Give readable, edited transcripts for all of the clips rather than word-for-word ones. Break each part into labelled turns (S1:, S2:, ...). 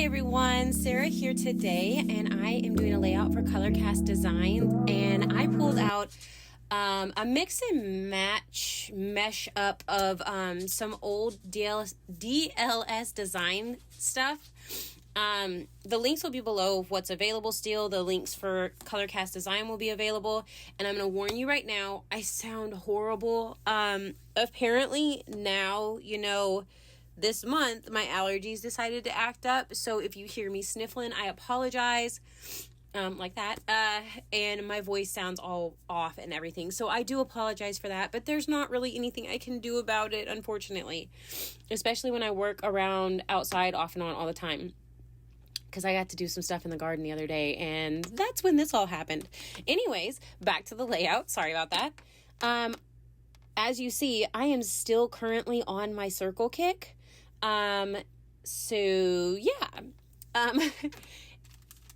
S1: everyone, Sarah here today, and I am doing a layout for Colorcast Design, and I pulled out a mix and match mesh up of some old DLS design stuff. The links will be below of what's available still. The links for Colorcast Design will be available, and I'm going to warn you right now, I sound horrible. Apparently now, this month, my allergies decided to act up. So if you hear me sniffling, I apologize. Like that. And my voice sounds all off and everything. So I do apologize for that. But there's not really anything I can do about it, unfortunately. Especially when I work around outside off and on all the time. Because I got to do some stuff in the garden the other day. And that's when this all happened. Anyways, back to the layout. Sorry about that. As you see, I am still currently on my circle kick. So yeah,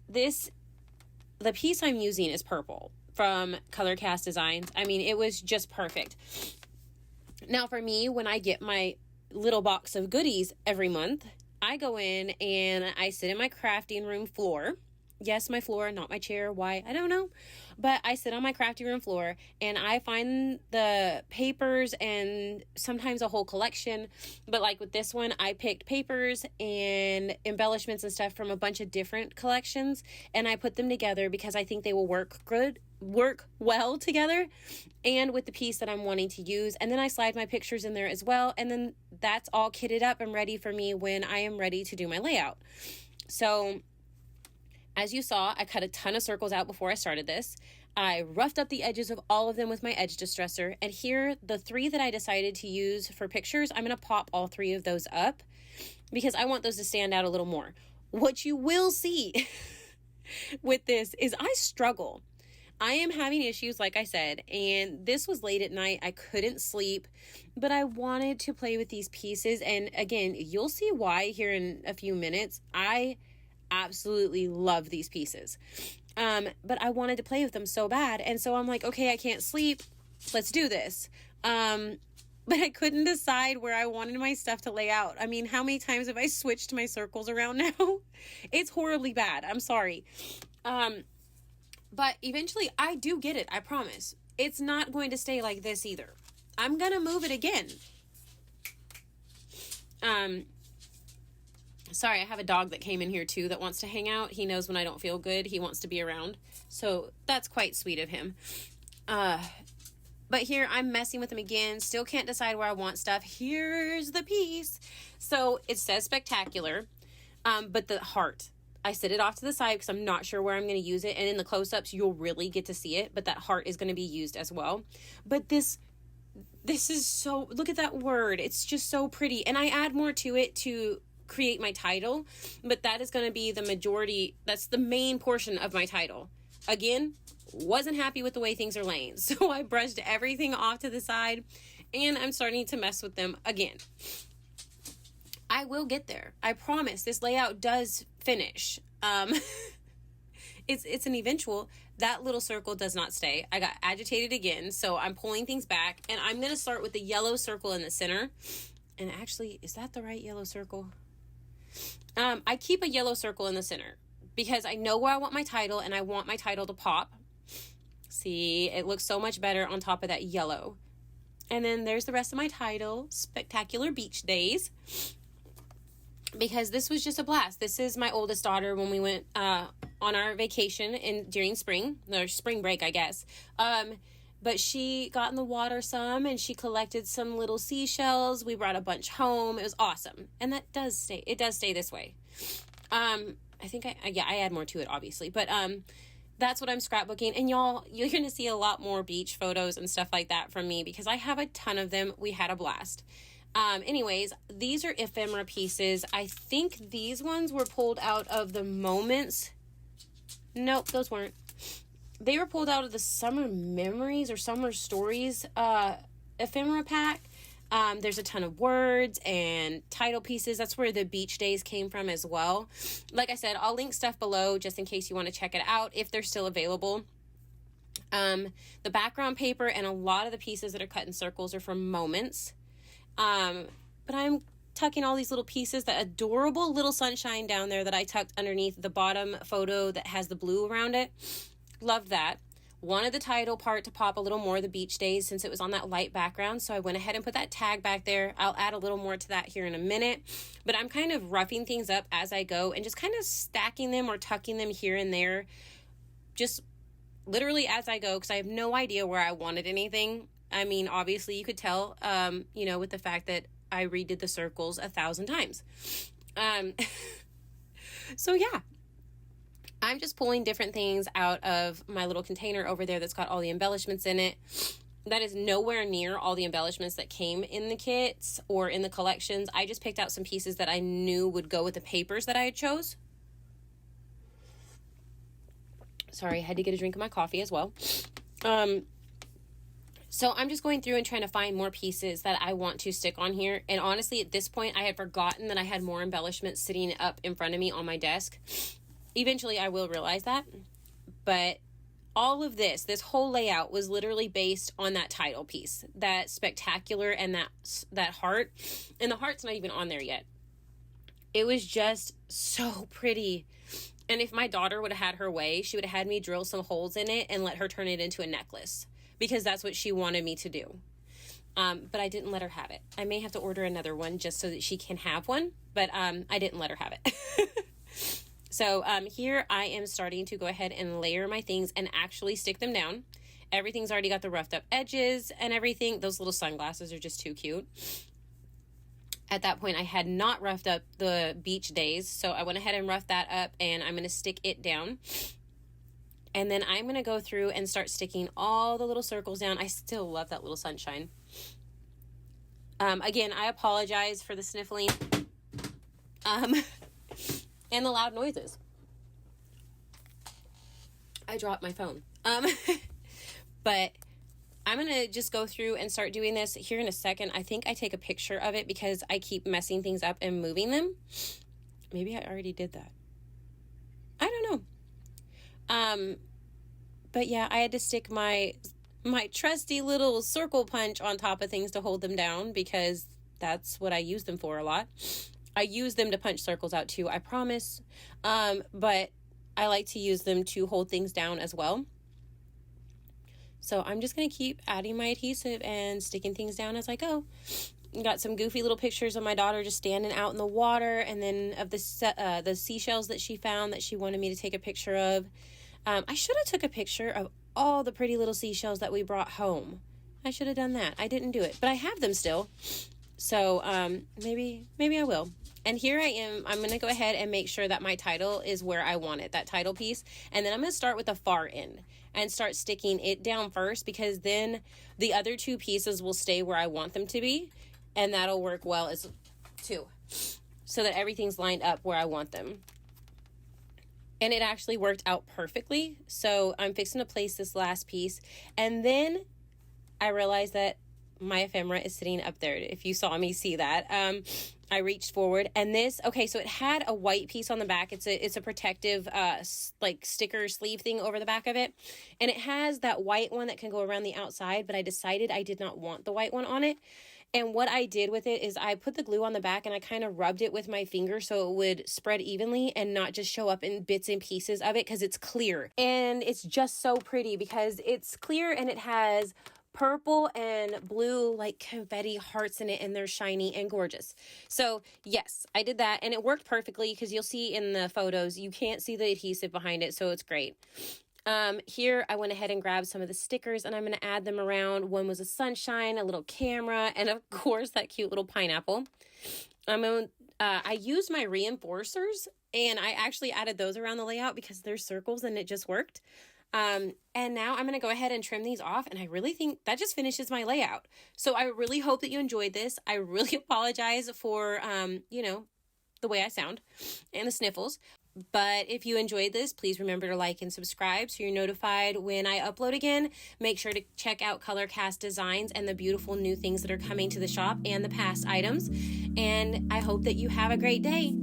S1: the piece I'm using is purple from Colorcast Designs. I mean, it was just perfect. Now for me, when I get my little box of goodies every month, I go in and I sit in my crafting room floor. Yes, my floor, not my chair. Why? I don't know. But I sit on my crafting room floor and I find the papers and sometimes a whole collection. But like with this one, I picked papers and embellishments and stuff from a bunch of different collections. And I put them together because I think they will work well together and with the piece that I'm wanting to use. And then I slide my pictures in there as well. And then that's all kitted up and ready for me when I am ready to do my layout. So as you saw, I cut a ton of circles out before I started this. I roughed up the edges of all of them with my edge distressor. And here, the 3 that I decided to use for pictures, I'm going to pop all 3 of those up because I want those to stand out a little more. What you will see with this is I struggle. I am having issues, like I said, and this was late at night. I couldn't sleep, but I wanted to play with these pieces. And again, you'll see why here in a few minutes. I absolutely love these pieces. But I wanted to play with them so bad. And so I'm like, okay, I can't sleep. Let's do this. But I couldn't decide where I wanted my stuff to lay out. I mean, how many times have I switched my circles around now? It's horribly bad. I'm sorry. But eventually I do get it. I promise. It's not going to stay like this either. I'm going to move it again. Sorry, I have a dog that came in here too that wants to hang out. He knows when I don't feel good. He wants to be around. So that's quite sweet of him. But here I'm messing with him again. Still can't decide where I want stuff. Here's the piece. So it says Spectacular, but the heart, I set it off to the side because I'm not sure where I'm going to use it. And in the close-ups, you'll really get to see it. But that heart is going to be used as well. But this is so, look at that word. It's just so pretty. And I add more to it to create my title, but that is going to be the majority. That's the main portion of my title. Again, wasn't happy with the way things are laying, so I brushed everything off to the side and I'm starting to mess with them again. I will get there. I promise. This layout does finish. It's an eventual. That little circle does not stay. I got agitated again, so I'm pulling things back and I'm going to start with the yellow circle in the center. And actually, is that the right yellow circle? I keep a yellow circle in the center because I know where I want my title and I want my title to pop. See, it looks so much better on top of that yellow. And then there's the rest of my title, Spectacular Beach Days. Because this was just a blast. This is my oldest daughter when we went on our vacation during spring break, I guess. But she got in the water some and she collected some little seashells. We brought a bunch home. It was awesome. And that does stay. It does stay this way. I think I add more to it, obviously. But that's what I'm scrapbooking. And you're going to see a lot more beach photos and stuff like that from me because I have a ton of them. We had a blast. Anyways, these are ephemera pieces. I think these ones were pulled out of the Moments. Nope, those weren't. They were pulled out of the Summer Memories or Summer Stories ephemera pack. There's a ton of words and title pieces. That's where the beach days came from as well. Like I said, I'll link stuff below just in case you want to check it out if they're still available. The background paper and a lot of the pieces that are cut in circles are from Moments. But I'm tucking all these little pieces, that adorable little sunshine down there that I tucked underneath the bottom photo that has the blue around it. Loved that. Wanted the title part to pop a little more, the beach days, since it was on that light background. So I went ahead and put that tag back there. I'll add a little more to that here in a minute. But I'm kind of roughing things up as I go and just kind of stacking them or tucking them here and there. Just literally as I go, because I have no idea where I wanted anything. I mean, obviously you could tell, with the fact that I redid the circles 1,000 times. So yeah. I'm just pulling different things out of my little container over there that's got all the embellishments in it. That is nowhere near all the embellishments that came in the kits or in the collections. I just picked out some pieces that I knew would go with the papers that I had chose. Sorry, I had to get a drink of my coffee as well. So I'm just going through and trying to find more pieces that I want to stick on here. And honestly, at this point, I had forgotten that I had more embellishments sitting up in front of me on my desk. Eventually, I will realize that, but all of this whole layout was literally based on that title piece, that Spectacular and that heart, and the heart's not even on there yet. It was just so pretty, and if my daughter would have had her way, she would have had me drill some holes in it and let her turn it into a necklace, because that's what she wanted me to do. But I didn't let her have it. I may have to order another one just so that she can have one, but I didn't let her have it. So here I am starting to go ahead and layer my things and actually stick them down. Everything's already got the roughed up edges and everything. Those little sunglasses are just too cute. At that point, I had not roughed up the beach days, so I went ahead and roughed that up, and I'm going to stick it down. And then I'm going to go through and start sticking all the little circles down. I still love that little sunshine. Again, I apologize for the sniffling. And the loud noises. I dropped my phone. But I'm going to just go through and start doing this here in a second. I think I take a picture of it because I keep messing things up and moving them. Maybe I already did that. I don't know. But yeah, I had to stick my trusty little circle punch on top of things to hold them down, because that's what I use them for a lot. I use them to punch circles out too, I promise. But I like to use them to hold things down as well. So I'm just going to keep adding my adhesive and sticking things down as I go. Got some goofy little pictures of my daughter just standing out in the water, and then of the seashells that she found that she wanted me to take a picture of. I should have took a picture of all the pretty little seashells that we brought home. I should have done that. I didn't do it, but I have them still. So maybe I will. And here I am. I'm going to go ahead and make sure that my title is where I want it, that title piece. And then I'm going to start with the far end and start sticking it down first, because then the other two pieces will stay where I want them to be. And that'll work well as too, so that everything's lined up where I want them. And it actually worked out perfectly. So I'm fixing to place this last piece. And then I realized that my ephemera is sitting up there. If you saw me see that, I reached forward, and this, okay, so it had a white piece on the back. It's a protective, like sticker sleeve thing over the back of it. And it has that white one that can go around the outside, but I decided I did not want the white one on it. And what I did with it is I put the glue on the back and I kind of rubbed it with my finger so it would spread evenly and not just show up in bits and pieces of it, because it's clear. And it's just so pretty because it's clear and it has purple and blue like confetti hearts in it, and they're shiny and gorgeous. So yes, I did that, and it worked perfectly, because you'll see in the photos you can't see the adhesive behind it, so it's great. Here I went ahead and grabbed some of the stickers, and I'm going to add them around. One was a sunshine, a little camera, and of course that cute little pineapple. I used my reinforcers, and I actually added those around the layout because they're circles and it just worked. And now I'm going to go ahead and trim these off, and I really think that just finishes my layout. So I really hope that you enjoyed this. I really apologize for, the way I sound and the sniffles. But if you enjoyed this, please remember to like and subscribe so you're notified when I upload again. Make sure to check out ColorCast Designs and the beautiful new things that are coming to the shop and the past items. And I hope that you have a great day.